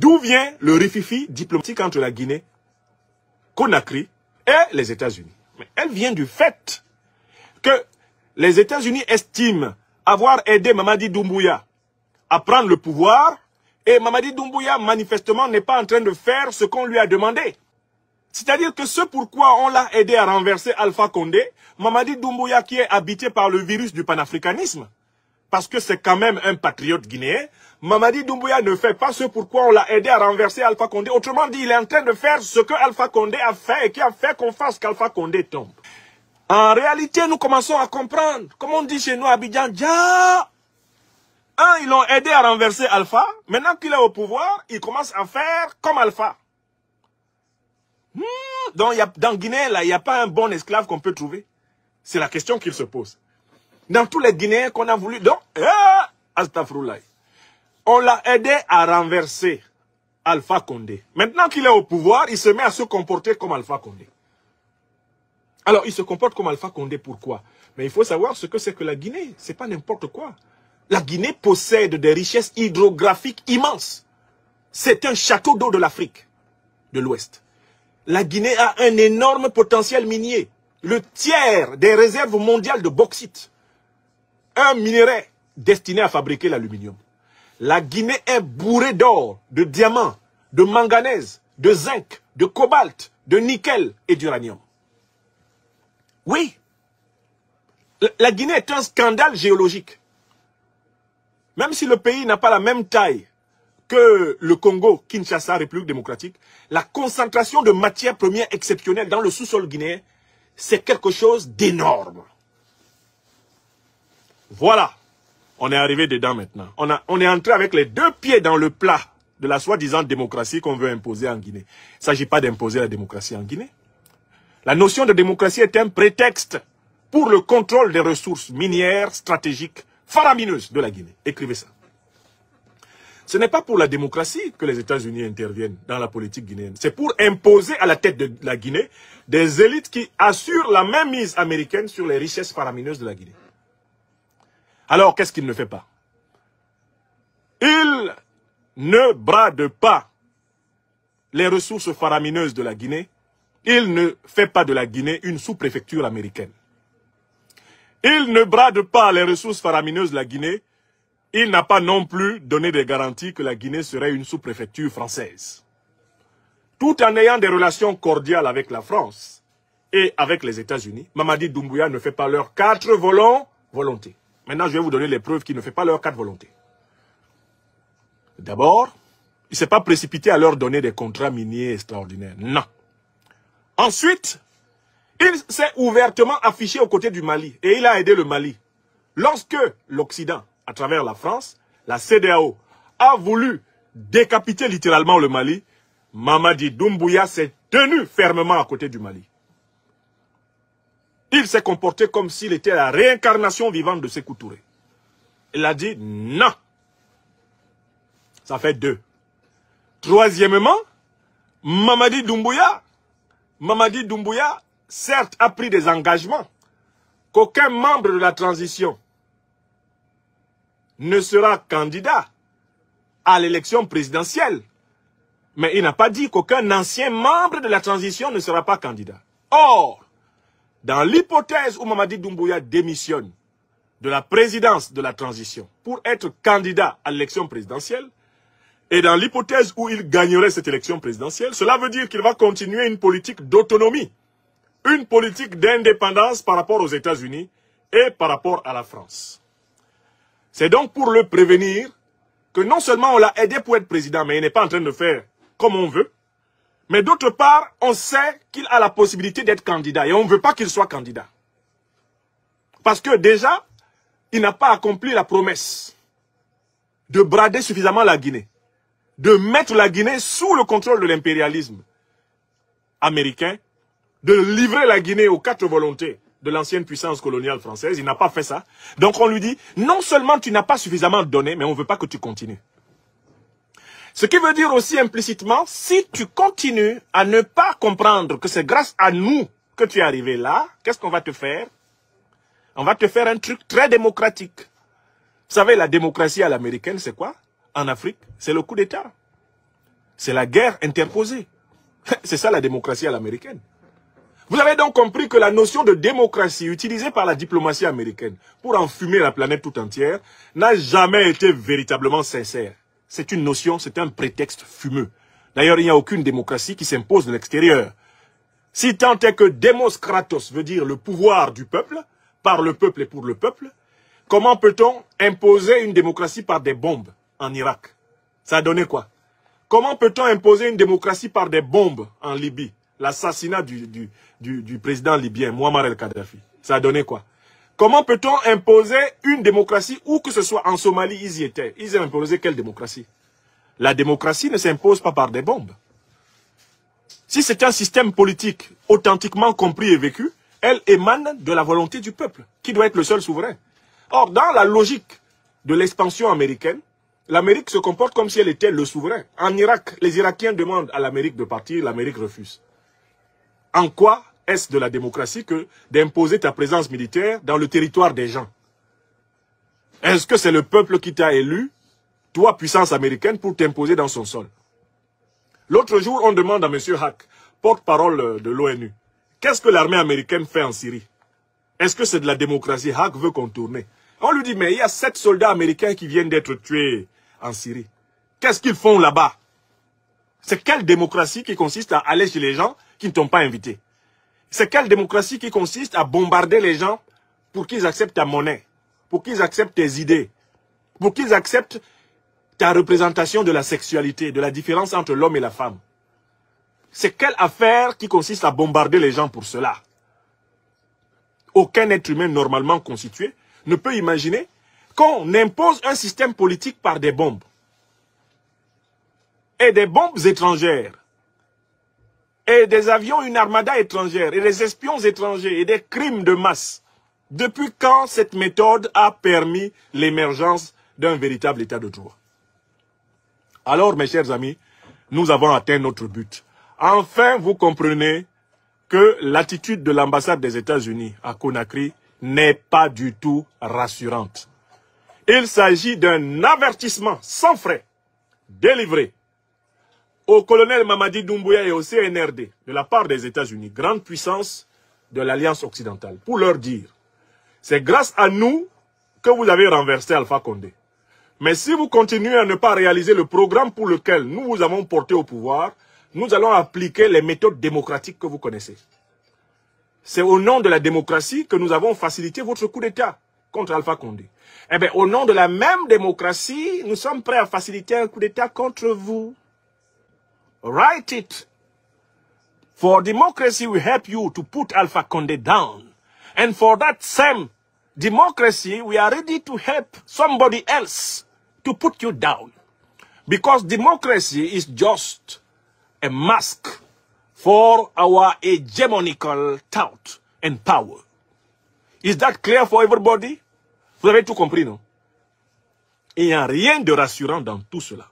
D'où vient le rififi diplomatique entre la Guinée, Conakry et les États-Unis? Mais elle vient du fait que les États-Unis estiment avoir aidé Mamadi Doumbouya à prendre le pouvoir, et Mamadi Doumbouya, manifestement, n'est pas en train de faire ce qu'on lui a demandé. C'est-à-dire que ce pourquoi on l'a aidé à renverser Alpha Condé, Mamadi Doumbouya qui est habité par le virus du panafricanisme, parce que c'est quand même un patriote guinéen, Mamadi Doumbouya ne fait pas ce pourquoi on l'a aidé à renverser Alpha Condé. Autrement dit, il est en train de faire ce que Alpha Condé a fait et qui a fait qu'on fasse qu'Alpha Condé tombe. En réalité, nous commençons à comprendre, comme on dit chez nous à Abidjan, Dja. Ils l'ont aidé à renverser Alpha. Maintenant qu'il est au pouvoir, il commence à faire comme Alpha. Donc, dans Guinée, là, il n'y a pas un bon esclave qu'on peut trouver. C'est la question qu'il se pose. Dans tous les Guinéens qu'on a voulu... Donc, Astafroulaye. On l'a aidé à renverser Alpha Condé. Maintenant qu'il est au pouvoir, il se met à se comporter comme Alpha Condé. Alors, il se comporte comme Alpha Condé, pourquoi? Mais il faut savoir ce que c'est que la Guinée. C'est pas n'importe quoi. La Guinée possède des richesses hydrographiques immenses. C'est un château d'eau de l'Afrique de l'Ouest. La Guinée a un énorme potentiel minier. Le tiers des réserves mondiales de bauxite. Un minerai destiné à fabriquer l'aluminium. La Guinée est bourrée d'or, de diamants, de manganèse, de zinc, de cobalt, de nickel et d'uranium. Oui. La Guinée est un scandale géologique. Même si le pays n'a pas la même taille que le Congo, Kinshasa, République démocratique, la concentration de matières premières exceptionnelles dans le sous-sol guinéen, c'est quelque chose d'énorme. Voilà. On est arrivé dedans maintenant. On est entré avec les deux pieds dans le plat de la soi-disant démocratie qu'on veut imposer en Guinée. Il ne s'agit pas d'imposer la démocratie en Guinée. La notion de démocratie est un prétexte pour le contrôle des ressources minières stratégiques faramineuses de la Guinée. Écrivez ça. Ce n'est pas pour la démocratie que les États-Unis interviennent dans la politique guinéenne. C'est pour imposer à la tête de la Guinée des élites qui assurent la mainmise américaine sur les richesses faramineuses de la Guinée. Alors, qu'est-ce qu'il ne fait pas? Il ne brade pas les ressources faramineuses de la Guinée. Il ne fait pas de la Guinée une sous-préfecture américaine. Il ne brade pas les ressources faramineuses de la Guinée. Il n'a pas non plus donné des garanties que la Guinée serait une sous-préfecture française. Tout en ayant des relations cordiales avec la France et avec les États-Unis, Mamadi Doumbouya ne fait pas leurs 4 volontés. Maintenant, je vais vous donner les preuves qu'il ne fait pas leurs 4 volontés. D'abord, il ne s'est pas précipité à leur donner des contrats miniers extraordinaires. Non. Ensuite, il s'est ouvertement affiché aux côtés du Mali et il a aidé le Mali. Lorsque l'Occident, à travers la France, la CEDEAO, a voulu décapiter littéralement le Mali, Mamadi Doumbouya s'est tenu fermement à côté du Mali. Il s'est comporté comme s'il était la réincarnation vivante de Sékou Touré. Il a dit non. Ça fait 2. Troisièmement, Mamadi Doumbouya, certes, a pris des engagements qu'aucun membre de la transition ne sera candidat à l'élection présidentielle. Mais il n'a pas dit qu'aucun ancien membre de la transition ne sera pas candidat. Or, dans l'hypothèse où Mamadi Doumbouya démissionne de la présidence de la transition pour être candidat à l'élection présidentielle, et dans l'hypothèse où il gagnerait cette élection présidentielle, cela veut dire qu'il va continuer une politique d'autonomie, une politique d'indépendance par rapport aux États-Unis et par rapport à la France. C'est donc pour le prévenir que non seulement on l'a aidé pour être président, mais il n'est pas en train de faire comme on veut, mais d'autre part, on sait qu'il a la possibilité d'être candidat et on ne veut pas qu'il soit candidat. Parce que déjà, il n'a pas accompli la promesse de brader suffisamment la Guinée, de mettre la Guinée sous le contrôle de l'impérialisme américain, de livrer la Guinée aux 4 volontés de l'ancienne puissance coloniale française. Il n'a pas fait ça. Donc on lui dit, non seulement tu n'as pas suffisamment donné, mais on ne veut pas que tu continues. Ce qui veut dire aussi implicitement, si tu continues à ne pas comprendre que c'est grâce à nous que tu es arrivé là, qu'est-ce qu'on va te faire? On va te faire un truc très démocratique. Vous savez, la démocratie à l'américaine, c'est quoi? En Afrique, c'est le coup d'État. C'est la guerre interposée. C'est ça la démocratie à l'américaine. Vous avez donc compris que la notion de démocratie utilisée par la diplomatie américaine pour enfumer la planète tout entière n'a jamais été véritablement sincère. C'est une notion, c'est un prétexte fumeux. D'ailleurs, il n'y a aucune démocratie qui s'impose de l'extérieur. Si tant est que Demos Kratos veut dire le pouvoir du peuple, par le peuple et pour le peuple, comment peut-on imposer une démocratie par des bombes en Irak? Ça a donné quoi? Comment peut-on imposer une démocratie par des bombes en Libye? L'assassinat du président libyen, Muammar el-Kadhafi. Ça a donné quoi? Comment peut-on imposer une démocratie où que ce soit en Somalie, ils y étaient? Ils ont imposé quelle démocratie? La démocratie ne s'impose pas par des bombes. Si c'est un système politique authentiquement compris et vécu, elle émane de la volonté du peuple, qui doit être le seul souverain. Or, dans la logique de l'expansion américaine, l'Amérique se comporte comme si elle était le souverain. En Irak, les Irakiens demandent à l'Amérique de partir, l'Amérique refuse. En quoi est-ce de la démocratie que d'imposer ta présence militaire dans le territoire des gens? Est-ce que c'est le peuple qui t'a élu, toi, puissance américaine, pour t'imposer dans son sol? L'autre jour, on demande à M. Hack, porte-parole de l'ONU, qu'est-ce que l'armée américaine fait en Syrie? Est-ce que c'est de la démocratie? Hack veut contourner. On lui dit, mais il y a 7 soldats américains qui viennent d'être tués en Syrie. Qu'est-ce qu'ils font là-bas? C'est quelle démocratie qui consiste à aller chez les gens qui ne t'ont pas invité? C'est quelle démocratie qui consiste à bombarder les gens pour qu'ils acceptent ta monnaie, pour qu'ils acceptent tes idées, pour qu'ils acceptent ta représentation de la sexualité, de la différence entre l'homme et la femme? C'est quelle affaire qui consiste à bombarder les gens pour cela? Aucun être humain normalement constitué ne peut imaginer qu'on impose un système politique par des bombes. Et des bombes étrangères. Et des avions, une armada étrangère. Et des espions étrangers. Et des crimes de masse. Depuis quand cette méthode a permis l'émergence d'un véritable état de droit? Alors, mes chers amis, nous avons atteint notre but. Enfin, vous comprenez que l'attitude de l'ambassade des États-Unis à Conakry n'est pas du tout rassurante. Il s'agit d'un avertissement sans frais délivré au colonel Mamadi Doumbouya et au CNRD de la part des États-Unis, grande puissance de l'Alliance occidentale, pour leur dire, c'est grâce à nous que vous avez renversé Alpha Condé. Mais si vous continuez à ne pas réaliser le programme pour lequel nous vous avons porté au pouvoir, nous allons appliquer les méthodes démocratiques que vous connaissez. C'est au nom de la démocratie que nous avons facilité votre coup d'État contre Alpha Condé. Eh bien, au nom de la même démocratie, nous sommes prêts à faciliter un coup d'État contre vous. Write it. For democracy will help you to put Alpha Condé down. And for that same democracy, we are ready to help somebody else to put you down. Because democracy is just a mask for our hegemonical thought and power. Is that clear for everybody? Vous avez tout compris, non? Il n'y a rien de rassurant dans tout cela.